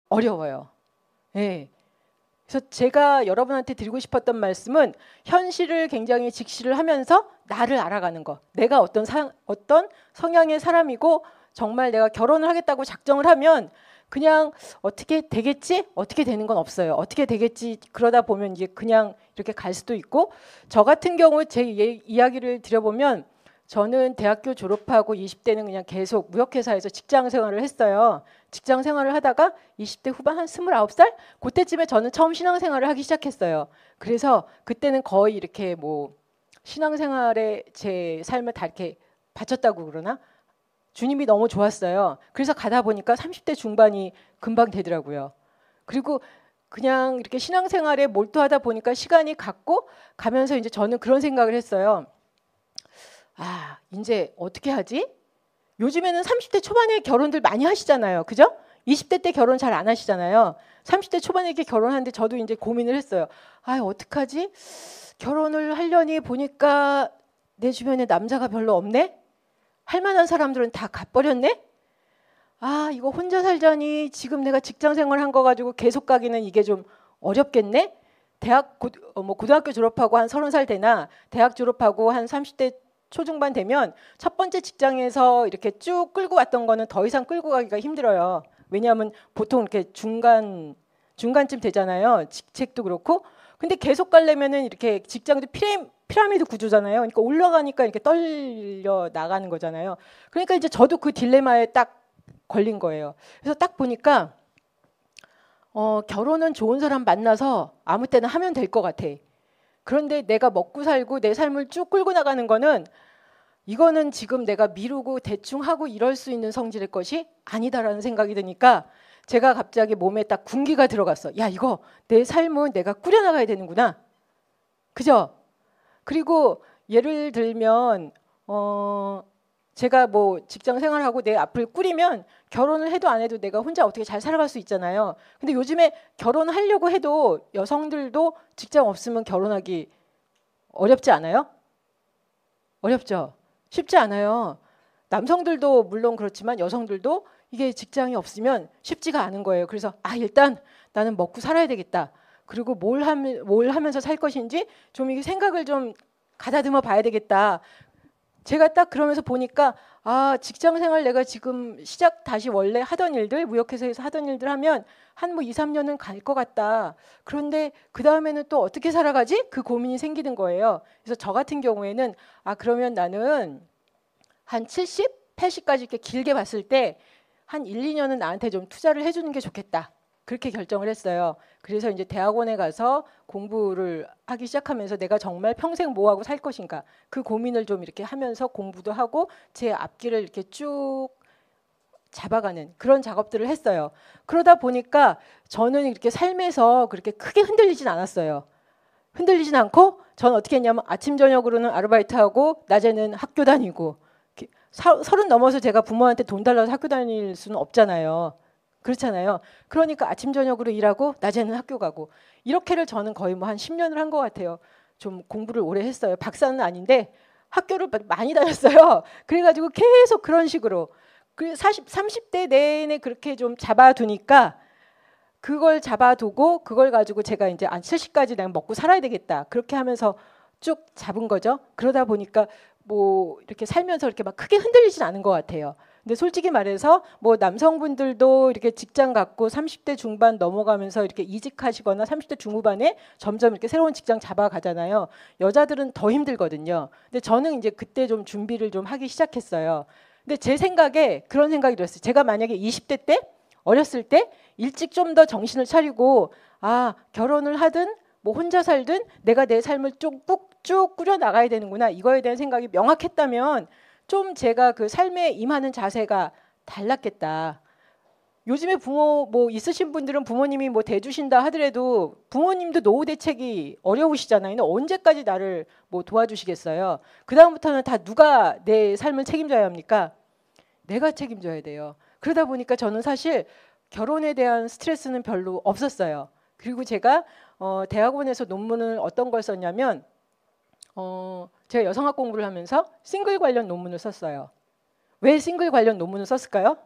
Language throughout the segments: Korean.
어려워요. 예. 그래서 제가 여러분한테 드리고 싶었던 말씀은 현실을 굉장히 직시를 하면서 나를 알아가는 거. 내가 어떤 성향의 사람이고 정말 내가 결혼을 하겠다고 작정을 하면 그냥 어떻게 되겠지? 어떻게 되는 건 없어요. 어떻게 되겠지? 그러다 보면 이게 그냥 이렇게 갈 수도 있고, 저 같은 경우 제 이야기를 드려보면 저는 대학교 졸업하고 20대는 그냥 계속 무역회사에서 직장 생활을 했어요. 직장 생활을 하다가 20대 후반 한 29살? 그때쯤에 저는 처음 신앙생활을 하기 시작했어요. 그래서 그때는 거의 이렇게 뭐 신앙생활에 제 삶을 다 이렇게 바쳤다고 그러나? 주님이 너무 좋았어요. 그래서 가다 보니까 30대 중반이 금방 되더라고요. 그리고 그냥 이렇게 신앙생활에 몰두하다 보니까 시간이 갔고 가면서 이제 저는 그런 생각을 했어요. 아, 이제 어떻게 하지? 요즘에는 30대 초반에 결혼들 많이 하시잖아요. 그죠? 20대 때 결혼 잘 안 하시잖아요. 30대 초반에 이렇게 결혼하는데 저도 이제 고민을 했어요. 아, 어떡하지? 결혼을 하려니 보니까 내 주변에 남자가 별로 없네? 할 만한 사람들은 다 가버렸네? 아, 이거 혼자 살자니 지금 내가 직장 생활 한 거 가지고 계속 가기는 이게 좀 어렵겠네? 고등학교 졸업하고 한 30살 되나 대학 졸업하고 한 30대 초중반 되면 첫 번째 직장에서 이렇게 쭉 끌고 왔던 거는 더 이상 끌고 가기가 힘들어요. 왜냐하면 보통 이렇게 중간쯤 되잖아요. 직책도 그렇고. 근데 계속 가려면은 이렇게 직장도 피라미드 구조잖아요. 그러니까 올라가니까 이렇게 떨려 나가는 거잖아요. 그러니까 이제 저도 그 딜레마에 딱 걸린 거예요. 그래서 딱 보니까 결혼은 좋은 사람 만나서 아무 때나 하면 될 것 같아. 그런데 내가 먹고 살고 내 삶을 쭉 끌고 나가는 거는 이거는 지금 내가 미루고 대충 하고 이럴 수 있는 성질의 것이 아니다라는 생각이 드니까 제가 갑자기 몸에 딱 군기가 들어갔어. 야, 이거 내 삶은 내가 꾸려나가야 되는구나. 그죠? 그리고 예를 들면 제가 뭐 직장 생활하고 내 앞을 꾸리면 결혼을 해도 안 해도 내가 혼자 어떻게 잘 살아갈 수 있잖아요. 근데 요즘에 결혼하려고 해도 여성들도 직장 없으면 결혼하기 어렵지 않아요? 어렵죠? 쉽지 않아요. 남성들도 물론 그렇지만 여성들도 이게 직장이 없으면 쉽지가 않은 거예요. 그래서 일단 나는 먹고 살아야 되겠다. 그리고 뭘 하면서 살 것인지 좀 이게 생각을 좀 가다듬어 봐야 되겠다. 제가 딱 그러면서 보니까 직장 생활 내가 지금 다시 원래 하던 일들, 무역회사에서 하던 일들 하면 한 뭐 2, 3년은 갈 것 같다. 그런데 그 다음에는 또 어떻게 살아가지? 그 고민이 생기는 거예요. 그래서 저 같은 경우에는 그러면 나는 한 70, 80까지 이렇게 길게 봤을 때 한 1, 2년은 나한테 좀 투자를 해주는 게 좋겠다. 그렇게 결정을 했어요. 그래서 이제 대학원에 가서 공부를 하기 시작하면서 내가 정말 평생 뭐 하고 살 것인가 그 고민을 좀 이렇게 하면서 공부도 하고 제 앞길을 이렇게 쭉 잡아가는 그런 작업들을 했어요. 그러다 보니까 저는 이렇게 삶에서 그렇게 크게 흔들리진 않았어요. 흔들리진 않고 저는 어떻게 했냐면 아침 저녁으로는 아르바이트하고 낮에는 학교 다니고 30 넘어서 제가 부모한테 돈 달라서 학교 다닐 수는 없잖아요. 그렇잖아요. 그러니까 아침 저녁으로 일하고 낮에는 학교 가고 이렇게를 저는 거의 뭐 한 10년을 한 것 같아요. 좀 공부를 오래 했어요. 박사는 아닌데 학교를 많이 다녔어요. 그래가지고 계속 그런 식으로 30대 내내 그렇게 좀 잡아두니까 그걸 잡아두고 그걸 가지고 제가 이제 70까지 내가 먹고 살아야 되겠다. 그렇게 하면서 쭉 잡은 거죠. 그러다 보니까 뭐 이렇게 살면서 이렇게 막 크게 흔들리진 않은 것 같아요. 근데 솔직히 말해서 뭐 남성분들도 이렇게 직장 갖고 30대 중반 넘어가면서 이렇게 이직하시거나 30대 중후반에 점점 이렇게 새로운 직장 잡아가잖아요. 여자들은 더 힘들거든요. 근데 저는 이제 그때 좀 준비를 좀 하기 시작했어요. 근데 제 생각에 그런 생각이 들었어요. 제가 만약에 20대 때 어렸을 때 일찍 좀 더 정신을 차리고 결혼을 하든 뭐 혼자 살든 내가 내 삶을 쭉 꾸려 나가야 되는구나 이거에 대한 생각이 명확했다면 좀 제가 그 삶에 임하는 자세가 달랐겠다. 요즘에 부모 뭐 있으신 분들은 부모님이 뭐 대주신다 하더라도 부모님도 노후 대책이 어려우시잖아요. 언제까지 나를 뭐 도와주시겠어요? 그 다음부터는 다 누가 내 삶을 책임져야 합니까? 내가 책임져야 돼요. 그러다 보니까 저는 사실 결혼에 대한 스트레스는 별로 없었어요. 그리고 제가 대학원에서 논문을 어떤 걸 썼냐면 제가 여성학 공부를 하면서 싱글 관련 논문을 썼어요. 왜 싱글 관련 논문을 썼을까요?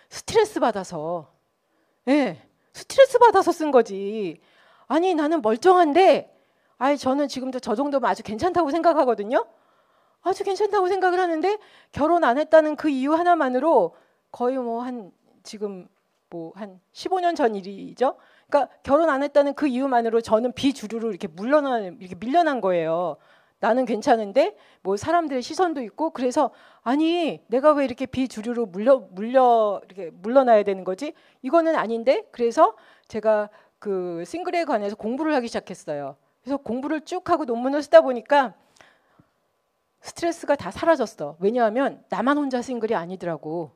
스트레스 받아서. 예, 스트레스 받아서 쓴 거지. 아니 나는 멀쩡한데, 저는 지금도 저 정도면 아주 괜찮다고 생각하거든요. 아주 괜찮다고 생각을 하는데 결혼 안 했다는 그 이유 하나만으로 거의 뭐 지금 뭐 한 15년 전 일이죠. 그러니까 결혼 안 했다는 그 이유만으로 저는 비주류로 이렇게 밀려난 거예요. 나는 괜찮은데 뭐 사람들의 시선도 있고, 그래서 아니 내가 왜 이렇게 비주류로 이렇게 물러나야 되는 거지? 이거는 아닌데. 그래서 제가 그 싱글에 관해서 공부를 하기 시작했어요. 그래서 공부를 쭉 하고 논문을 쓰다 보니까 스트레스가 다 사라졌어. 왜냐하면 나만 혼자 싱글이 아니더라고.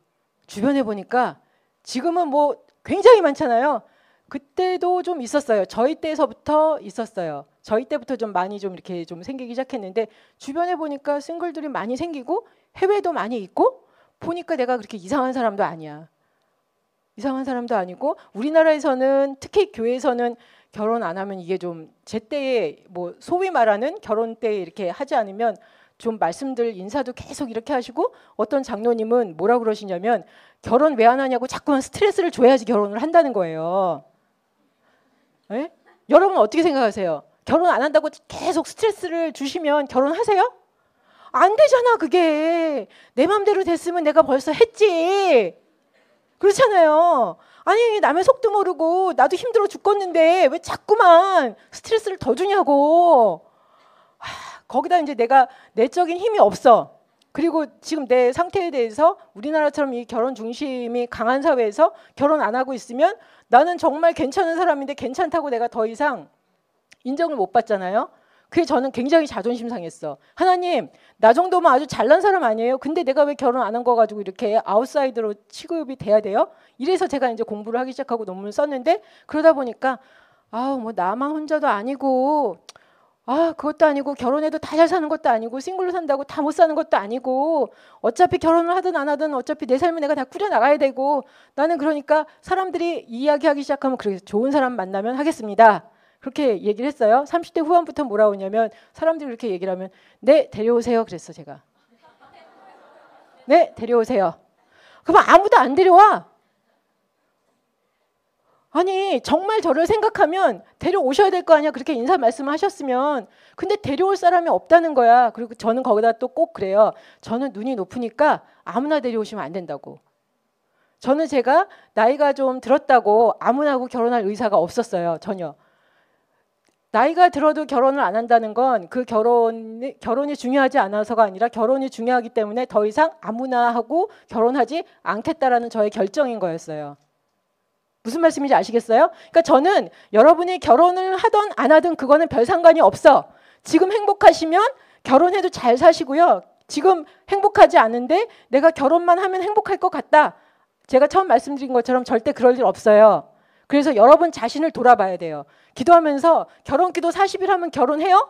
주변에 보니까 지금은 뭐 굉장히 많잖아요. 그때도 좀 있었어요. 저희 때서부터 있었어요. 저희 때부터 좀 많이 좀 이렇게 좀 생기기 시작했는데, 주변에 보니까 싱글들이 많이 생기고 해외도 많이 있고, 보니까 내가 그렇게 이상한 사람도 아니야. 이상한 사람도 아니고, 우리나라에서는 특히 교회에서는 결혼 안 하면 이게 좀 제 때에 뭐 소위 말하는 결혼 때 이렇게 하지 않으면 좀 말씀들 인사도 계속 이렇게 하시고, 어떤 장로님은 뭐라 그러시냐면 결혼 왜 안 하냐고 자꾸만 스트레스를 줘야지 결혼을 한다는 거예요. 네? 여러분 어떻게 생각하세요? 결혼 안 한다고 계속 스트레스를 주시면 결혼하세요? 안 되잖아. 그게 내 맘대로 됐으면 내가 벌써 했지. 그렇잖아요. 아니 남의 속도 모르고 나도 힘들어 죽겠는데 왜 자꾸만 스트레스를 더 주냐고. 거기다 이제 내가 내적인 힘이 없어. 그리고 지금 내 상태에 대해서 우리나라처럼 이 결혼 중심이 강한 사회에서 결혼 안 하고 있으면 나는 정말 괜찮은 사람인데 괜찮다고 내가 더 이상 인정을 못 받잖아요. 그게 저는 굉장히 자존심 상했어. 하나님, 나 정도면 아주 잘난 사람 아니에요? 근데 내가 왜 결혼 안 한 거 가지고 이렇게 아웃사이더로 취급이 돼야 돼요? 이래서 제가 이제 공부를 하기 시작하고 논문을 썼는데, 그러다 보니까 뭐 나만 혼자도 아니고, 그것도 아니고, 결혼해도 다 잘 사는 것도 아니고, 싱글로 산다고 다 못 사는 것도 아니고, 어차피 결혼을 하든 안 하든 어차피 내 삶을 내가 다 꾸려나가야 되고, 나는 그러니까 사람들이 이야기하기 시작하면 그렇게 좋은 사람 만나면 하겠습니다. 그렇게 얘기를 했어요. 30대 후반부터 뭐라 오냐면, 사람들이 그렇게 얘기를 하면 네, 데려오세요. 그랬어 제가. 네, 데려오세요. 그러면 아무도 안 데려와. 아니 정말 저를 생각하면 데려오셔야 될 거 아니야. 그렇게 인사 말씀을 하셨으면. 근데 데려올 사람이 없다는 거야. 그리고 저는 거기다 또 꼭 그래요. 저는 눈이 높으니까 아무나 데려오시면 안 된다고. 저는 제가 나이가 좀 들었다고 아무나 하고 결혼할 의사가 없었어요. 전혀. 나이가 들어도 결혼을 안 한다는 건 그 결혼이 중요하지 않아서가 아니라 결혼이 중요하기 때문에 더 이상 아무나 하고 결혼하지 않겠다라는 저의 결정인 거였어요. 무슨 말씀인지 아시겠어요? 그러니까 저는 여러분이 결혼을 하든 안 하든 그거는 별 상관이 없어. 지금 행복하시면 결혼해도 잘 사시고요. 지금 행복하지 않은데 내가 결혼만 하면 행복할 것 같다. 제가 처음 말씀드린 것처럼 절대 그럴 일 없어요. 그래서 여러분 자신을 돌아봐야 돼요. 기도하면서 결혼기도 40일 하면 결혼해요?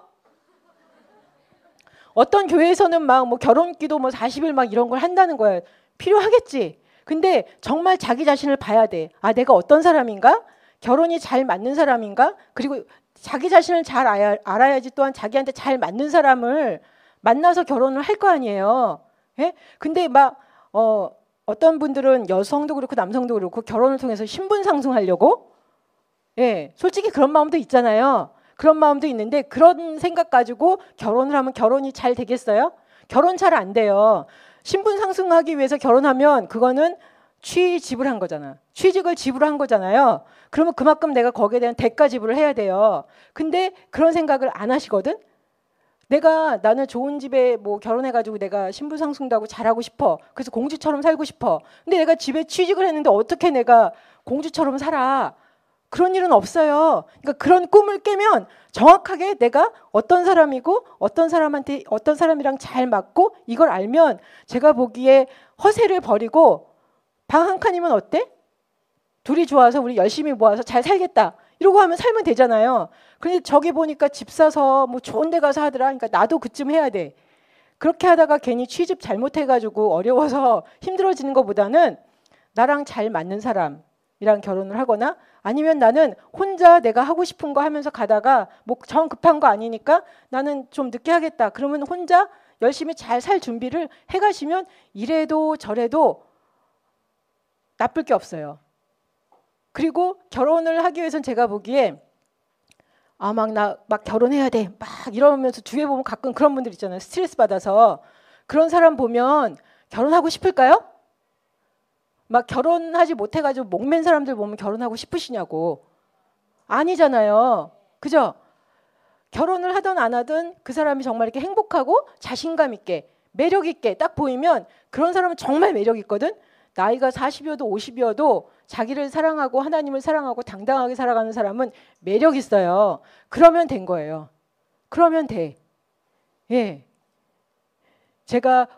어떤 교회에서는 막 뭐 결혼기도 뭐 40일 막 이런 걸 한다는 거예요. 필요하겠지. 근데 정말 자기 자신을 봐야 돼. 내가 어떤 사람인가? 결혼이 잘 맞는 사람인가? 그리고 자기 자신을 잘 알아야지 또한 자기한테 잘 맞는 사람을 만나서 결혼을 할 거 아니에요. 예? 근데 막 어떤 분들은 여성도 그렇고 남성도 그렇고 결혼을 통해서 신분 상승하려고, 예, 솔직히 그런 마음도 있잖아요. 그런 마음도 있는데 그런 생각 가지고 결혼을 하면 결혼이 잘 되겠어요? 결혼 잘 안 돼요. 신분 상승하기 위해서 결혼하면 그거는 취직을 한 거잖아. 취직을 지불한 거잖아요. 그러면 그만큼 내가 거기에 대한 대가 지불을 해야 돼요. 근데 그런 생각을 안 하시거든? 나는 좋은 집에 뭐 결혼해가지고 내가 신분 상승도 하고 잘하고 싶어. 그래서 공주처럼 살고 싶어. 근데 내가 집에 취직을 했는데 어떻게 내가 공주처럼 살아? 그런 일은 없어요. 그러니까 그런 꿈을 깨면 정확하게 내가 어떤 사람이고 어떤 사람한테 어떤 사람이랑 잘 맞고 이걸 알면 제가 보기에 허세를 버리고 방 한 칸이면 어때? 둘이 좋아서 우리 열심히 모아서 잘 살겠다. 이러고 하면 살면 되잖아요. 근데 저기 보니까 집 사서 뭐 좋은 데 가서 하더라. 그러니까 나도 그쯤 해야 돼. 그렇게 하다가 괜히 취직 잘못해가지고 어려워서 힘들어지는 것보다는 나랑 잘 맞는 사람이랑 결혼을 하거나 아니면 나는 혼자 내가 하고 싶은 거 하면서 가다가 뭐 정 급한 거 아니니까 나는 좀 늦게 하겠다. 그러면 혼자 열심히 잘 살 준비를 해가시면 이래도 저래도 나쁠 게 없어요. 그리고 결혼을 하기 위해서는 제가 보기에 막 결혼해야 돼 막 이러면서 주위에 보면 가끔 그런 분들 있잖아요. 스트레스 받아서. 그런 사람 보면 결혼하고 싶을까요? 막 결혼하지 못해가지고 목맨 사람들 보면 결혼하고 싶으시냐고. 아니잖아요. 그죠? 결혼을 하든 안 하든 그 사람이 정말 이렇게 행복하고 자신감 있게 매력 있게 딱 보이면 그런 사람은 정말 매력 있거든. 나이가 40여도 50여도 자기를 사랑하고 하나님을 사랑하고 당당하게 살아가는 사람은 매력 있어요. 그러면 된 거예요. 그러면 돼. 예. 제가